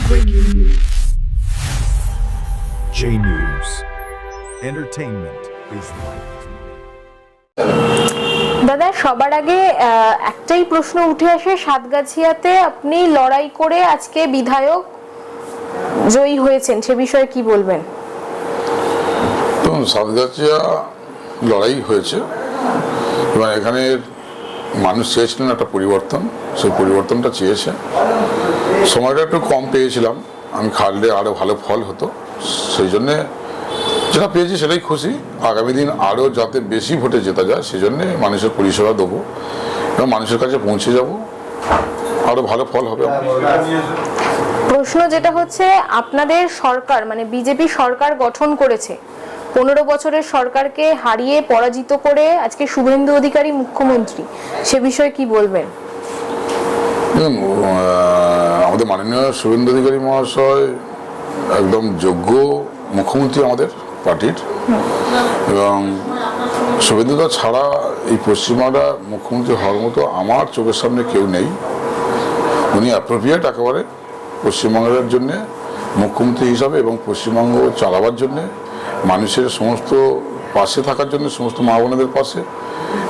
Breaking news. J News. Entertainment is right. দাদা, সবার আগে একটাই প্রশ্ন উঠে আসে, সাতগাছিয়াতে আপনি লড়াই করে আজকে বিধায়ক জয়ী হয়েছেন, সে বিষয়ে কি বলবেন? সাতগাছিয়া লড়াই হয়েছে এবং এখানে মানুষ চেয়েছিলেন একটা পরিবর্তন, সেই পরিবর্তনটা চেয়েছে। সময়টা একটু কম পেয়েছিলাম, আমি খাটলে আরও ভালো ফল হতো, সেই জন্যে যেটা পেয়েছি সেটাই খুশি। আগামী দিন আরও যাতে বেশি ভোটে জেতা যায় সেই জন্যে মানুষের পরিষেবা দেবো এবং মানুষের কাছে পৌঁছে যাব, আরও ভালো ফল হবে। প্রশ্ন যেটা হচ্ছে, আপনাদের সরকার মানে বিজেপি সরকার গঠন করেছে, 15 বছরের সরকারকে হারিয়ে পরাজিত করে আজকে শুভেন্দু অধিকারী মুখ্যমন্ত্রী, সে বিষয়ে কি বলবেন? আমাদের মাননীয় শুভেন্দু অধিকারী মহাশয় একদম যোগ্য মুখ্যমন্ত্রী আমাদের পার্টির, এবং শুভেন্দুদা ছাড়া এই পশ্চিমবাংলা মুখ্যমন্ত্রী হওয়ার মতো আমার চোখের সামনে কেউ নেই। উনি অ্যাপ্রোপ্রিয়েট একেবারে পশ্চিমবঙ্গের জন্যে মুখ্যমন্ত্রী হিসাবে এবং পশ্চিমবঙ্গ চালাবার জন্যে, মানুষের সমস্ত পাশে থাকার জন্য, সমস্ত মা বোনেদের পাশে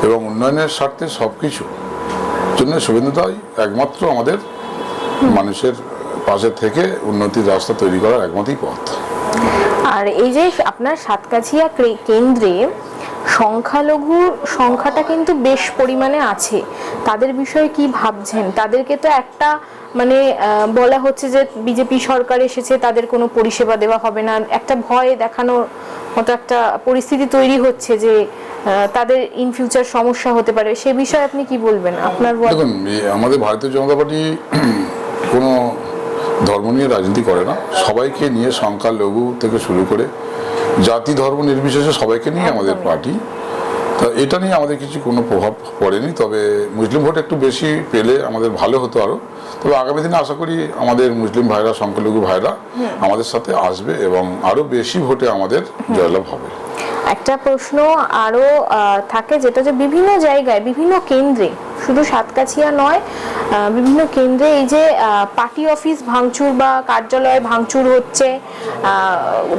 এবং উন্নয়নের স্বার্থে সব কিছু জন্য শুভেন্দুদাই একমাত্র আমাদের মানুষের পাশে থেকে উন্নতির রাস্তা তৈরি করার একমাত্রই পথ। আর এই যে আপনার সাতগাছিয়া কেন্দ্রে সংখ্যালঘুর সংখ্যাটা কিন্তু বেশ পরিমাণে আছে, তাদের বিষয়ে কি ভাবছেন? তাদেরকে তো একটা মানে বলা হচ্ছে যে বিজেপি সরকার এসেছে, তাদের কোনো পরিষেবা দেওয়া হবে না, একটা ভয় দেখানোর মতো একটা পরিস্থিতি তৈরি হচ্ছে যে তাদের ইন ফিউচার সমস্যা হতে পারে, সে বিষয়ে আপনি কি বলবেন? আপনার দেখুন, আমাদের ভারতীয় জনতা পার্টি কোনো ধর্ম নিয়ে রাজনীতি করে না, সবাইকে নিয়ে সংখ্যালঘু থেকে শুরু করে জাতি ধর্ম নির্বিশেষে সবাইকে নিয়ে আমাদের পার্টি। তা এটা নিয়ে আমাদের কিছু কোনো প্রভাব পড়েনি, তবে মুসলিম ভোট একটু বেশি পেলে আমাদের ভালো হতো আরও। তবে আগামী দিনে আশা করি আমাদের মুসলিম ভাইরা, সংখ্যালঘু ভাইরা আমাদের সাথে আসবে এবং আরও বেশি ভোটে আমাদের জয়লাভ হবে। একটা প্রশ্ন আরও থাকে, যেটা যে বিভিন্ন জায়গায় বিভিন্ন কেন্দ্রে, শুধু সাতগাছিয়া নয়, বিভিন্ন কেন্দ্রে এই যে পার্টি অফিস ভাঙচুর বা কার্যালয় ভাঙচুর হচ্ছে,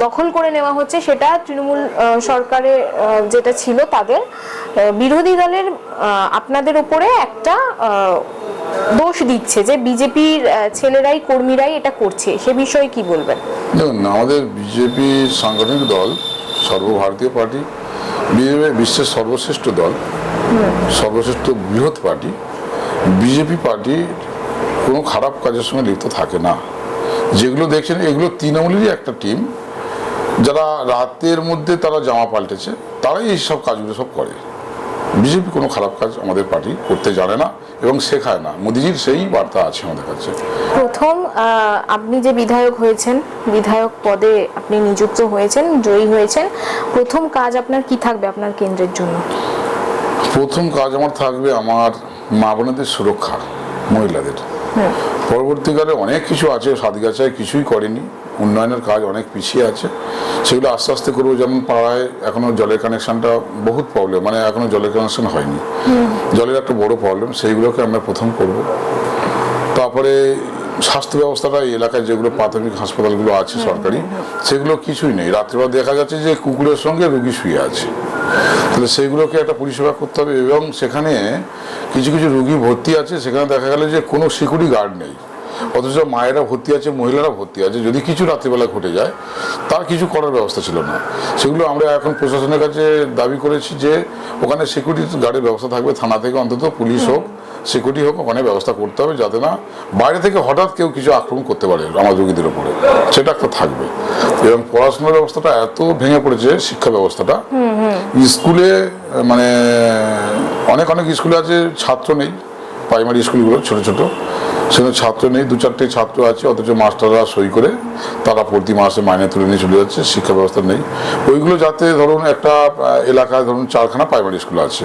দখল করে নেওয়া হচ্ছে, সেটা তৃণমূল সরকারের যেটা ছিল তাদের বিরোধী দলের আপনাদের উপরে একটা দোষ দিচ্ছে যে বিজেপির ছেলেরাই, কর্মীরাই এটা করছে, সে বিষয়ে কি বলবেন? দেখুন, আমাদের বিজেপি সাংগঠনিক দল সর্বভারতীয় পার্টি, বিজেপি বিশ্বের সর্বশ্রেষ্ঠ দল, সর্বশ্রেষ্ঠ বৃহৎ পার্টি। বিজেপি পার্টি কোনো খারাপ কাজের সঙ্গে লিপ্ত থাকে না। যেগুলো দেখছেন এগুলো তৃণমূলেরই একটা টিম, যারা রাতের মধ্যে তারা জামা পাল্টেছে, তারাই এইসব কাজগুলো সব করে। বিজেপি কোনো খারাপ কাজ আমাদের পার্টি করতে জানে না এবং শেখায় না। মোদিজির সেই বার্তা আছে আমাদের কাছে। প্রথম আপনি যে বিধায়ক হয়েছেন, বিধায়ক পদে আপনি নিযুক্ত হয়েছেন, জয়ী হয়েছেন, প্রথম কাজ আপনার কি থাকবে আপনার কেন্দ্রের জন্য? প্রথম কাজ আমার থাকবে আমার মা বোনেদের সুরক্ষা, মহিলাদের। পরবর্তীকালে অনেক কিছু আছে, সাতগাছিয়ায় কিছুই করেনি, উন্নয়নের কাজ অনেক পিছিয়ে আছে, সেগুলো আস্তে আস্তে করবো। যেমন পাড়ায় এখনো জলের কানেকশনটা বহুত প্রবলেম, মানে এখনো জলের কানেকশন হয়নি, জলের একটা বড় প্রবলেম, সেইগুলোকে আমরা প্রথম করব। তারপরে স্বাস্থ্য ব্যবস্থাটা এই এলাকায় যেগুলো প্রাথমিক হাসপাতালগুলো আছে সরকারি, সেগুলো কিছুই নেই। রাত্রিবেলা দেখা যাচ্ছে যে কুকুরের সঙ্গে রুগী শুয়ে আছে, তাহলে সেইগুলোকে একটা পরিষেবা করতে হবে। এবং সেখানে কিছু কিছু রুগী ভর্তি আছে, সেখানে দেখা গেল যে কোনো সিকিউরিটি গার্ড নেই, অথচ মায়েরা ভর্তি আছে, মহিলারা ভর্তি আছে, যদি কিছু রাত্রিবেলা ঘটে যায় তার কিছু করার ব্যবস্থা ছিল না। সেগুলো আমরা এখন প্রশাসনের কাছে দাবি করেছি যে ওখানে সিকিউরিটি গার্ডের ব্যবস্থা থাকবে, থানা থেকে অন্তত পুলিশ হোক, সিকিউরিটি হোক, ওখানে ব্যবস্থা করতে হবে, যাতে না বাইরে থেকে হঠাৎ কেউ কিছু আক্রমণ করতে পারে আমার রোগীদের উপরে, সেটা একটা থাকবে। এবং পড়াশোনার ব্যবস্থাটা এত ভেঙে পড়েছে, শিক্ষা ব্যবস্থাটা, স্কুলে মানে অনেক অনেক স্কুলে আছে ছাত্র নেই, প্রাইমারি স্কুলগুলো ছোট ছোট, সেখানে ছাত্র নেই, 2-4টে ছাত্র আছে, অথচ মাস্টাররা সই করে তারা প্রতি মাসে মাইনে তুলে নিয়ে চলে যাচ্ছে, শিক্ষা ব্যবস্থা নেই। ওইগুলো যাতে ধরুন একটা এলাকায় ধরুন 4খানা প্রাইমারি স্কুল আছে,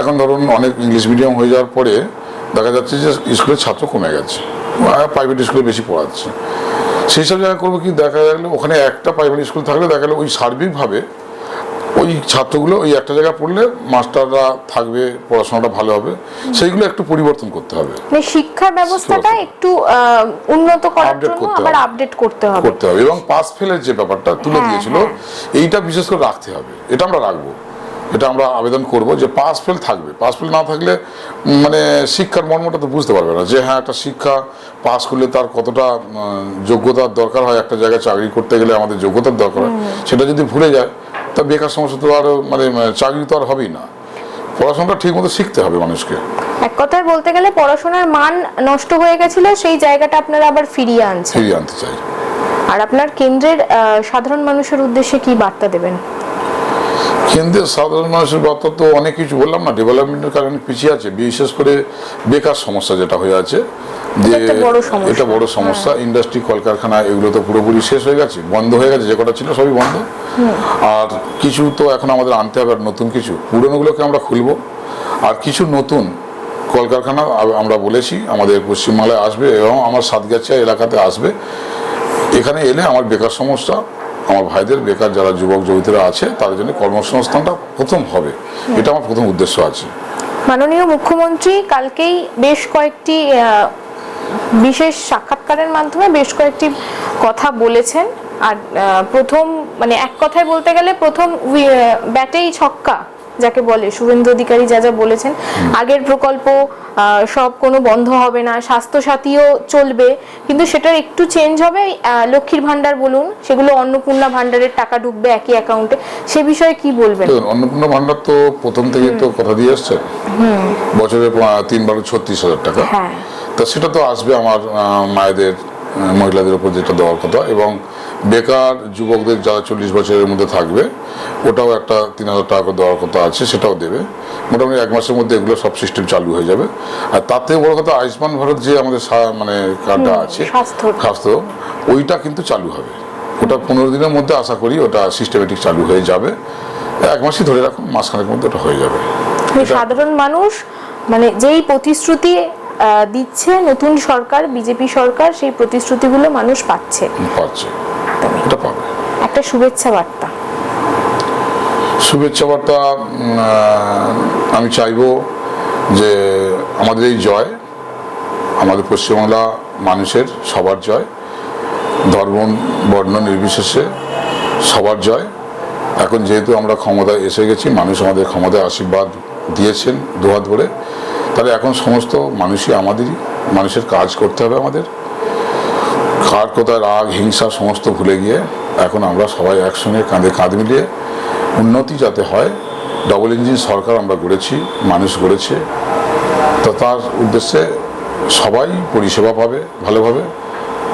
এখন ধরুন অনেক ইংলিশ মিডিয়াম হয়ে যাওয়ার পরে দেখা যাচ্ছে যে স্কুলের ছাত্র কমে গেছে, প্রাইভেট স্কুলে বেশি পড়াচ্ছে। সেই সব জায়গায় করবো কি, দেখা গেলো ওখানে একটা প্রাইমারি স্কুল থাকলে দেখা গেলো ওই সার্বিকভাবে ওই ছাত্রগুলো ওই একটা জায়গায় পড়লে মাস্টাররা থাকবে, পড়াশোনাটা ভালো হবে, সেইগুলো একটু পরিবর্তন করতে হবে। মানে শিক্ষার ব্যবস্থাটা একটু উন্নত করার Update জন্য করতে আবার হবে। আপডেট করতে হবে। এবং পাস ফেলের যে ব্যাপারটা তুলে দিয়েছিল, এইটা বিশেষ করে রাখতে হবে। এটা আমরা রাখবো, এটা আমরা আবেদন করব যে পাস ফেল থাকবে। পাস ফেল না থাকলে মানে শিক্ষার মর্মটা তো বুঝতে পারবে না যে হ্যাঁ একটা শিক্ষা পাস করলে তার কতটা যোগ্যতার দরকার হয়, একটা জায়গায় চাকরি করতে গেলে আমাদের যোগ্যতার দরকার হয়, সেটা যদি ভুলে যায় তা বেকার সমস্যা তো আর মানে চাকরি তো আর হবেই না। পড়াশোনাটা ঠিক মতো শিখতে হবে মানুষকে। এক কথায় বলতে গেলে পড়াশোনার মান নষ্ট হয়ে গেছিল, সেই জায়গাটা আপনারা আবার ফিরিয়ে আনতে চাই। আর আপনার কেন্দ্রের সাধারণ মানুষের উদ্দেশ্যে কি বার্তা দেবেন? কেন্দ্রের সাধারণ মানুষের বার্তা তো অনেক কিছু বললাম না, ডেভেলপমেন্টের কারণে পিছিয়ে আছে, বিশেষ করে বেকার সমস্যা যেটা হয়ে আছে, যে এটা বড় সমস্যা। ইন্ডাস্ট্রি, কলকারখানা এগুলো তো পুরোপুরি শেষ হয়ে গেছে, বন্ধ হয়ে গেছে, যে কটা ছিল সবই বন্ধ। আর কিছু তো এখন আমাদের আনতে হবে, আর নতুন কিছু, পুরনোগুলোকে আমরা খুলবো, আর কিছু নতুন কলকারখানা আমরা বলেছি আমাদের পশ্চিমবাংলায় আসবে এবং আমার সাতগাছিয়া এলাকাতে আসবে। এখানে এলে আমার বেকার সমস্যা, আমার ভাইদের বেকার যারা যুবক যুবতীরা আছে তাদের জন্য কর্মসংস্থানটা প্রথম হবে, এটা আমার প্রথম উদ্দেশ্য আছে। মাননীয় মুখ্যমন্ত্রী কালকেই বেশ কয়েকটি বিশেষ সাক্ষাৎকারের মাধ্যমে বেশ কয়েকটি কথা বলেছেন। আর প্রথম মানে এক কথায় বলতে গেলে প্রথম ব্যাটেই ছক্কা যাকে বলে, শুভেন্দু অধিকারী যা যা বলেছেন, আগের প্রকল্প সব কোনো বন্ধ হবে না, স্বাস্থ্যসাথীও চলবে, কিন্তু সেটার একটু চেঞ্জ হবে। লক্ষ্মীর ভান্ডার বলুন, সেগুলো অন্নপূর্ণা ভান্ডারের টাকা ঢুকবে একই অ্যাকাউন্টে, সে বিষয়ে কি বলবেন? অন্নপূর্ণা ভান্ডার তো প্রথম থেকে তো কথা দিয়ে আসছে, বছরে 3 36,000 টাকা, তা সেটা তো আসবে আমার মায়েদের, মহিলাদের উপর যেটা দেওয়ার কথা। এবং বেকার যুবকদের যারা 40 বছরের মধ্যে থাকবে, ওটাও একটা 3,000 টাকা দেওয়ার কথা আছে, সেটাও দেবে। মোটামুটি 1 মাসের মধ্যে এগুলো সব সিস্টেম চালু হয়ে যাবে। আর তাতে বড় কথা আয়ুষ্মান ভারত যে আমাদের মানে কার্ডটা আছে স্বাস্থ্য, ওইটা কিন্তু চালু হবে। ওটা 15 দিনের মধ্যে আশা করি ওটা সিস্টেমেটিক চালু হয়ে যাবে। 1 মাসই ধরে রাখুন, মাসখানেক মধ্যে ওটা হয়ে যাবে। সাধারণ মানুষ মানে যেই প্রতিশ্রুতি দিচ্ছে নতুন সরকার, বিজেপি সরকার, সেই প্রতিশ্রুতিগুলো মানুষ পাচ্ছে। এটা পাবে। একটা শুভেচ্ছা বার্তা আমি চাইবো যে আমাদের এই জয়, আমাদের পশ্চিমবাংলা মানুষের সবার জয়, ধর্ম বর্ণ নির্বিশেষে সবার জয়। এখন যেহেতু আমরা ক্ষমতায় এসে গেছি, মানুষ আমাদের ক্ষমতায় আশীর্বাদ দিয়েছেন দুহাত ভরে, তাহলে এখন সমস্ত মানুষই আমাদেরই, মানুষের কাজ করতে হবে আমাদের। কার কোথায় রাগ হিংসা সমস্ত ভুলে গিয়ে এখন আমরা সবাই একসঙ্গে কাঁধে কাঁধ মিলিয়ে উন্নতি যাতে হয়। ডবল ইঞ্জিন সরকার আমরা গড়েছি, মানুষ গড়েছে, তো তার উদ্দেশ্যে সবাই পরিষেবা পাবে ভালোভাবে,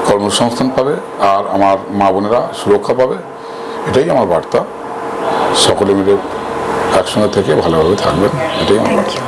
কর্মসংস্থান পাবে, আর আমার মা বোনেরা সুরক্ষা পাবে। এটাই আমার বার্তা। সকলে মিলে একসঙ্গে থেকে ভালোভাবে থাকবেন, এটাই আমার বার্তা।